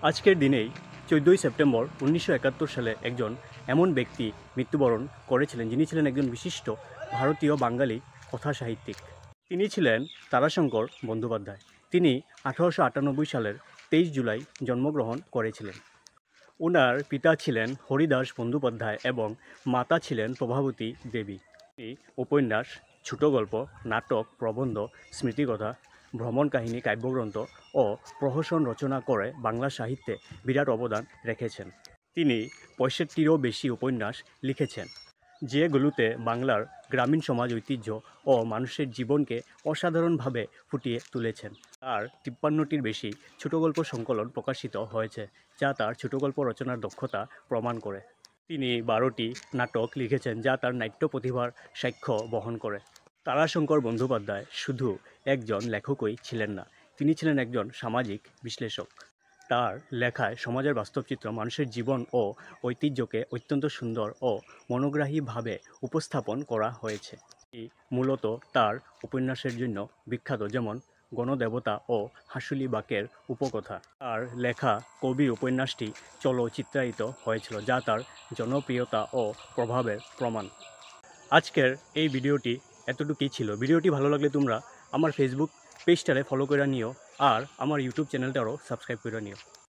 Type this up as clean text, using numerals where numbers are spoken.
আজকের দিনেই 14ই সেপ্টেম্বর 1971 সালে একজন এমন ব্যক্তি মৃত্যুবরণ করেছিলেন যিনি ছিলেন একজন বিশিষ্ট ভারতীয় বাঙালি কথা সাহিত্যিক। তিনি ছিলেন তারাশঙ্কর বন্দ্যোপাধ্যায়। তিনি 1898 সালের 23 জুলাই জন্মগ্রহণ করেছিলেন। ওনার পিতা ছিলেন হরিদাস বন্দ্যোপাধ্যায় এবং মাতা ছিলেন প্রভাবতী দেবী। তিনি উপন্যাস, ছোট গল্প, নাটক, প্রবন্ধ, স্মৃতিকথা, ভ্রমণ কাহিনী, কাব্যগ্রন্থ ও প্রহসন রচনা করে বাংলা সাহিত্যে বিরাট অবদান রেখেছেন। তিনি 65টিরও বেশি উপন্যাস লিখেছেন, যেগুলোতে বাংলার গ্রামীণ সমাজ ঐতিহ্য ও মানুষের জীবনকে অসাধারণভাবে ফুটিয়ে তুলেছেন। তার 53টির বেশি ছোটগল্প সংকলন প্রকাশিত হয়েছে, যা তার ছোটগল্প রচনার দক্ষতা প্রমাণ করে। তিনি 12টি নাটক লিখেছেন, যা তার নাট্য প্রতিভার সাক্ষ্য বহন করে। তারাশঙ্কর বন্দ্যোপাধ্যায় শুধু একজন লেখকই ছিলেন না, তিনি ছিলেন একজন সামাজিক বিশ্লেষক। তার লেখায় সমাজের বাস্তব চিত্র, মানুষের জীবন ও ঐতিহ্যকে অত্যন্ত সুন্দর ও মনোগ্রাহীভাবে উপস্থাপন করা হয়েছে। এটি মূলত তার উপন্যাসের জন্য বিখ্যাত, যেমন গণদেবতা ও হাঁসুলি বাঁকের উপকথা। তার লেখা কবির উপন্যাসটি চলচ্চিত্রায়িত হয়েছিল, যা তার জনপ্রিয়তা ও প্রভাবের প্রমাণ। আজকের এই ভিডিওটি এতটুকুই ছিল। ভিডিওটি ভালো লাগলে তোমরা আমার ফেসবুক পেজটারে ফলো করে নিও আর আমার ইউটিউব চ্যানেলটারও সাবস্ক্রাইব করে নিও।